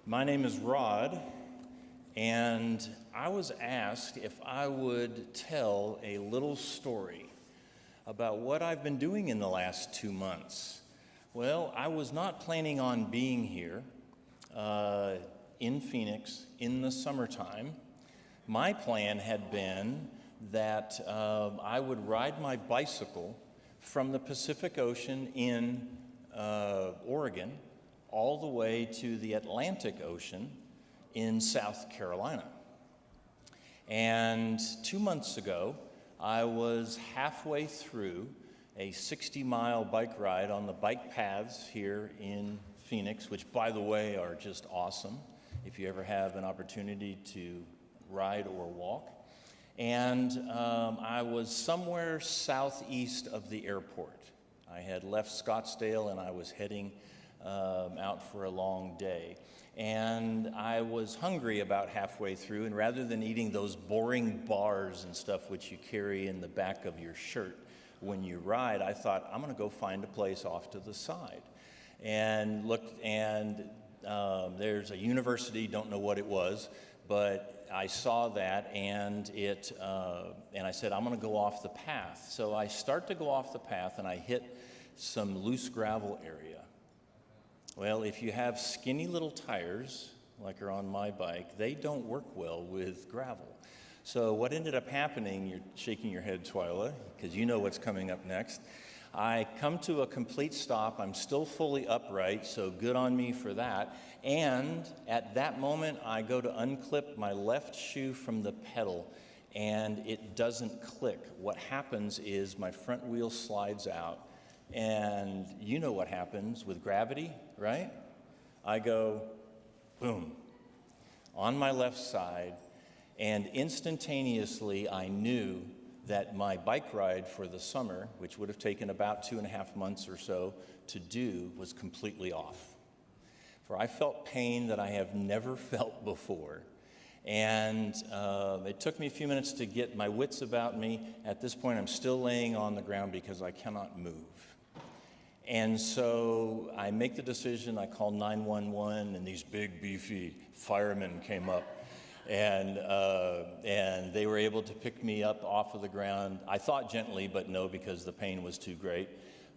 My name is Rod, and I was asked if I would tell a little story about what I've been doing in the last 2 months. Well, I was not planning on being here in Phoenix in the summertime. My plan had been that I would ride my bicycle from the Pacific Ocean in Oregon all the way to the Atlantic Ocean in South Carolina. And 2 months ago, I was halfway through a 60-mile bike ride on the bike paths here in Phoenix, which, by the way, are just awesome if you ever have an opportunity to ride or walk. And I was somewhere southeast of the airport. I had left Scottsdale and I was heading out for a long day. And I was hungry about halfway through, and rather than eating those boring bars and stuff which you carry in the back of your shirt when you ride, I thought, I'm going to go find a place off to the side. And looked, and there's a university, don't know what it was, but I saw that, and I said, I'm going to go off the path. So I start to go off the path, and I hit some loose gravel area. Well, if you have skinny little tires, like are on my bike, they don't work well with gravel. So what ended up happening, you're shaking your head, Twyla, because you know what's coming up next. I come to a complete stop. I'm still fully upright, so good on me for that. And at that moment, I go to unclip my left shoe from the pedal, and it doesn't click. What happens is my front wheel slides out. And you know what happens with gravity, right? I go, boom, on my left side, and instantaneously I knew that my bike ride for the summer, which would have taken about 2.5 months or so to do, was completely off. For I felt pain that I have never felt before. And it took me a few minutes to get my wits about me. At this point, I'm still laying on the ground because I cannot move. And so I make the decision, I call 911, and these big, beefy firemen came up. And they were able to pick me up off of the ground. I thought gently, but no, because the pain was too great.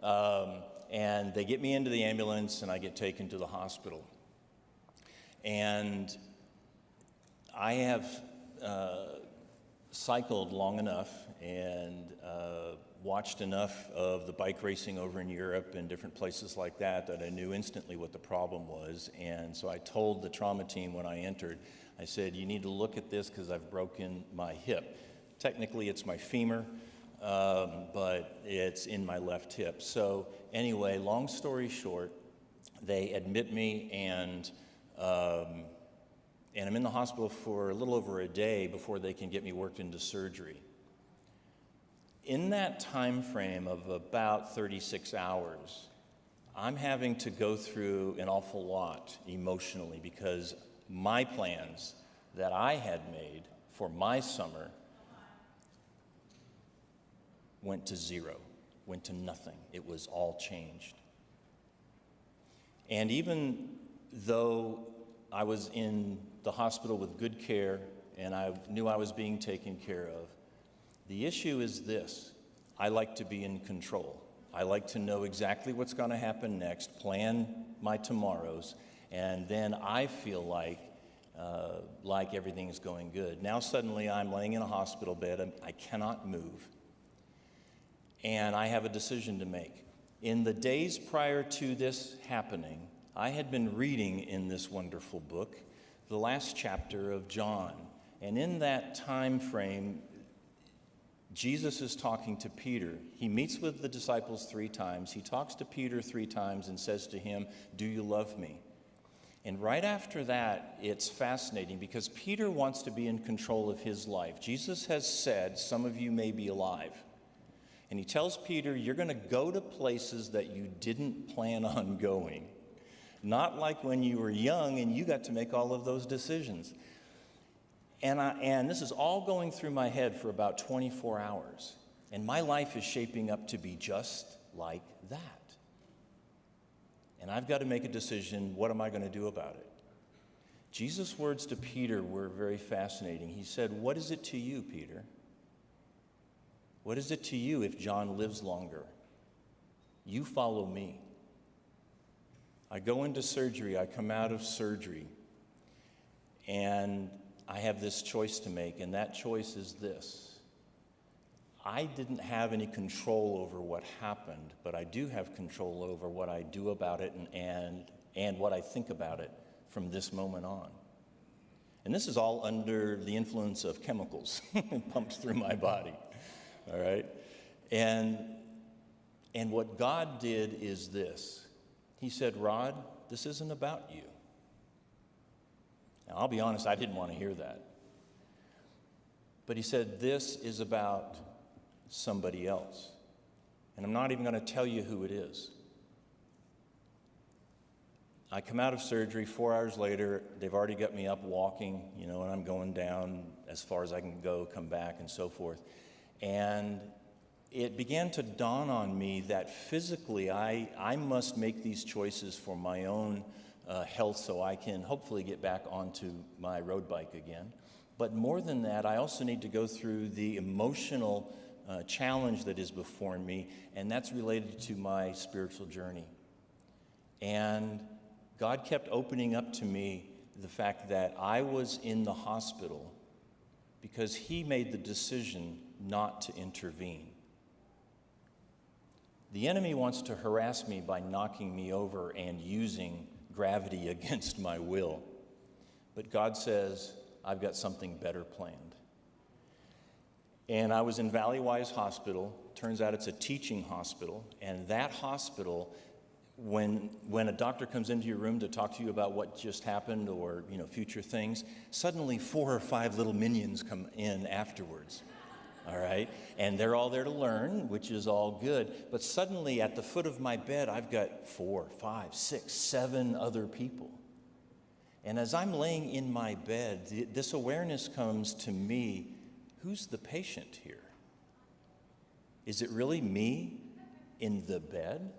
And they get me into the ambulance, and I get taken to the hospital. And I have cycled long enough and watched enough of the bike racing over in Europe and different places like that I knew instantly what the problem was. And so I told the trauma team when I entered, I said, you need to look at this because I've broken my hip. Technically, it's my femur, but it's in my left hip. So anyway, long story short, they admit me, and I'm in the hospital for a little over a day before they can get me worked into surgery. In that time frame of about 36 hours, I'm having to go through an awful lot emotionally because my plans that I had made for my summer went to zero, went to nothing. It was all changed. And even though I was in the hospital with good care and I knew I was being taken care of, the issue is this: I like to be in control. I like to know exactly what's going to happen next, plan my tomorrows, and then I feel like everything's going good. Now suddenly I'm laying in a hospital bed and I cannot move, and I have a decision to make. In the days prior to this happening, I had been reading in this wonderful book the last chapter of John, and in that time frame, Jesus is talking to Peter. He meets with the disciples 3 times. He talks to Peter 3 times and says to him, "Do you love me?" And right after that, it's fascinating because Peter wants to be in control of his life. Jesus has said, some of you may be alive. And he tells Peter, you're going to go to places that you didn't plan on going. Not like when you were young and you got to make all of those decisions. And this is all going through my head for about 24 hours. And my life is shaping up to be just like that. And I've got to make a decision, what am I going to do about it? Jesus' words to Peter were very fascinating. He said, "What is it to you, Peter? What is it to you if John lives longer? You follow me." I go into surgery, I come out of surgery, and I have this choice to make, and that choice is this. I didn't have any control over what happened, but I do have control over what I do about it and what I think about it from this moment on. And this is all under the influence of chemicals pumped through my body, all right? And what God did is this. He said, "Rod, this isn't about you." Now, I'll be honest, I didn't want to hear that. But he said, "This is about somebody else. And I'm not even going to tell you who it is." I come out of surgery, 4 hours later, they've already got me up walking, and I'm going down as far as I can go, come back, and so forth. And it began to dawn on me that physically I must make these choices for my own health so I can hopefully get back onto my road bike again. But more than that, I also need to go through the emotional challenge that is before me, and that's related to my spiritual journey. And God kept opening up to me the fact that I was in the hospital because He made the decision not to intervene. The enemy wants to harass me by knocking me over and using gravity against my will. But God says, "I've got something better planned." And I was in Valley Wise Hospital. Turns out it's a teaching hospital. And that hospital, when a doctor comes into your room to talk to you about what just happened or future things, suddenly 4 or 5 little minions come in afterwards. All right? And they're all there to learn, which is all good. But suddenly at the foot of my bed, I've got 4, 5, 6, 7 other people. And as I'm laying in my bed, this awareness comes to me, who's the patient here? Is it really me in the bed?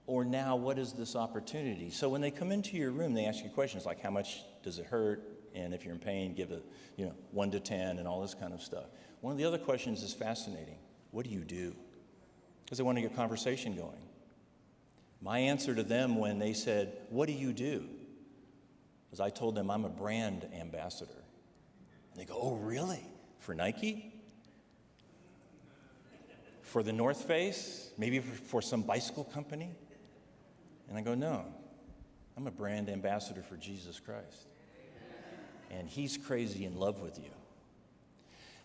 Or now, what is this opportunity? So when they come into your room, they ask you questions like, how much does it hurt? And if you're in pain, give it 1 to 10 and all this kind of stuff. One of the other questions is fascinating. What do you do? Because they want to get conversation going. My answer to them when they said, "What do you do?" was I told them I'm a brand ambassador. And they go, "Oh, really? For Nike? For the North Face? Maybe for some bicycle company?" And I go, "No, I'm a brand ambassador for Jesus Christ. And He's crazy in love with you."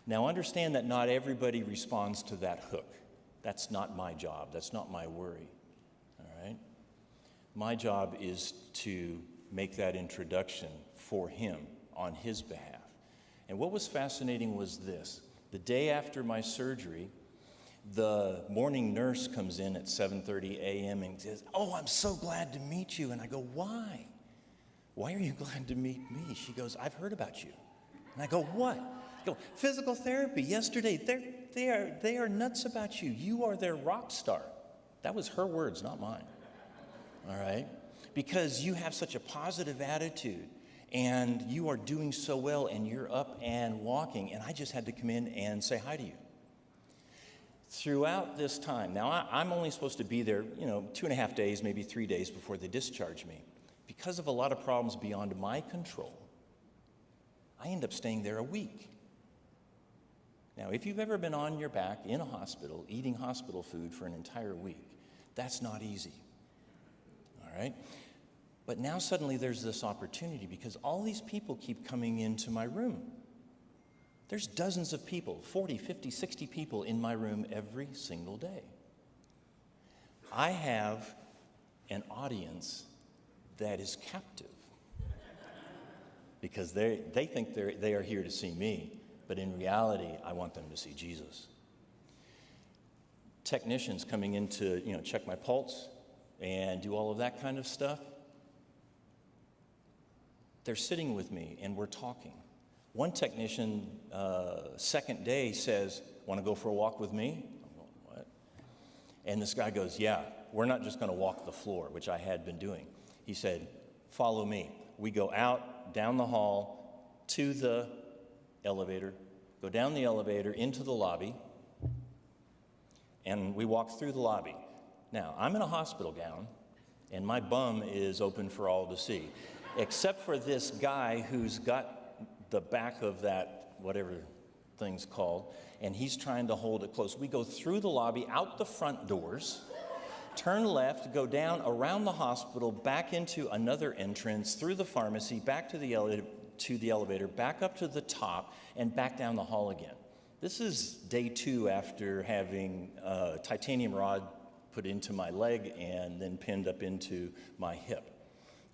Now understand that not everybody responds to that hook. That's not my job. That's not my worry. All right? My job is to make that introduction for Him on His behalf. And what was fascinating was this. The day after my surgery, the morning nurse comes in at 7:30 a.m. and says, "Oh, I'm so glad to meet you." And I go, "Why? Why are you glad to meet me?" She goes, "I've heard about you." And I go, "What?" I go, "Physical therapy yesterday. They are nuts about you. You are their rock star." That was her words, not mine. All right? Because you have such a positive attitude and you are doing so well and you're up and walking, and I just had to come in and say hi to you. Throughout this time, now I'm only supposed to be there, 2.5 days, maybe 3 days before they discharge me. Because of a lot of problems beyond my control, I end up staying there a week. Now, if you've ever been on your back in a hospital, eating hospital food for an entire week, that's not easy. All right? But now suddenly there's this opportunity because all these people keep coming into my room. There's dozens of people, 40, 50, 60 people in my room every single day. I have an audience that is captive because they think they are here to see me, but in reality, I want them to see Jesus. Technicians coming in to check my pulse and do all of that kind of stuff, they're sitting with me and we're talking. One technician, second day, says, "Want to go for a walk with me?" I'm going, "What?" And this guy goes, "Yeah, we're not just going to walk the floor," which I had been doing. He said, "Follow me. We go out, down the hall, to the elevator, go down the elevator into the lobby, and we walk through the lobby. Now, I'm in a hospital gown, and my bum is open for all to see, except for this guy who's got the back of that, whatever thing's called, and he's trying to hold it close. We go through the lobby, out the front doors, turn left, go down around the hospital, back into another entrance, through the pharmacy, back to the elevator, back up to the top, and back down the hall again. This is day 2 after having a titanium rod put into my leg and then pinned up into my hip.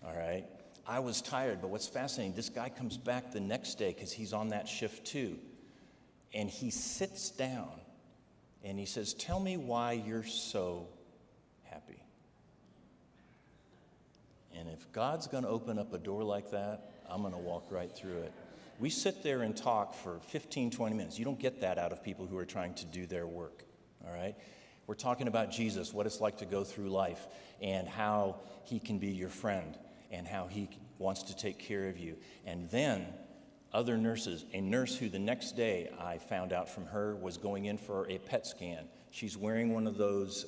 All right? I was tired, but what's fascinating, this guy comes back the next day because he's on that shift too. And he sits down and he says, "Tell me why you're so happy." And if God's going to open up a door like that, I'm going to walk right through it. We sit there and talk for 15, 20 minutes. You don't get that out of people who are trying to do their work, all right? We're talking about Jesus, what it's like to go through life, and how he can be your friend, and how he wants to take care of you. And then other nurses, a nurse who the next day I found out from her was going in for a PET scan. She's wearing one of those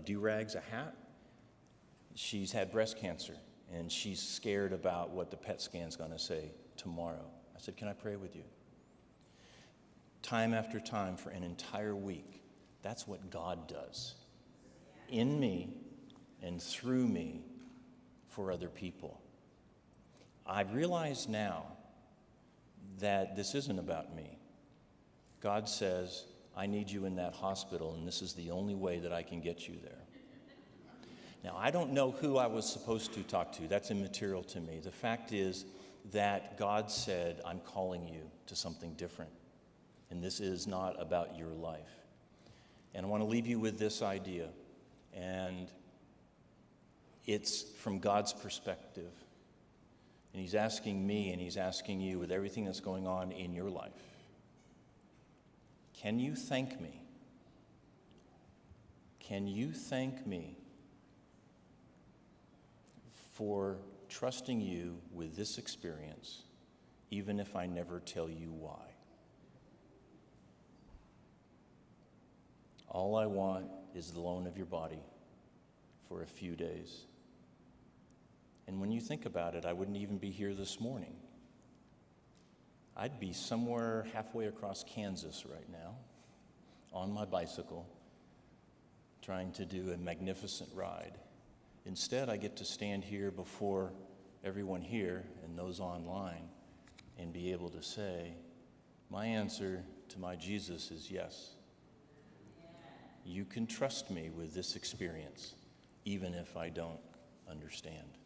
do-rags, a hat. She's had breast cancer, and she's scared about what the PET scan's going to say tomorrow. I said, "Can I pray with you?" Time after time for an entire week, that's what God does in me and through me for other people. I realize now that this isn't about me. God says, "I need you in that hospital, and this is the only way that I can get you there." Now, I don't know who I was supposed to talk to. That's immaterial to me. The fact is that God said, "I'm calling you to something different, and this is not about your life." And I want to leave you with this idea, and it's from God's perspective. And he's asking me and he's asking you, with everything that's going on in your life, can you thank me? Can you thank me for trusting you with this experience, even if I never tell you why? All I want is the loan of your body for a few days. And when you think about it, I wouldn't even be here this morning. I'd be somewhere halfway across Kansas right now on my bicycle trying to do a magnificent ride. Instead, I get to stand here before everyone here and those online and be able to say, my answer to my Jesus is yes. You can trust me with this experience, even if I don't understand.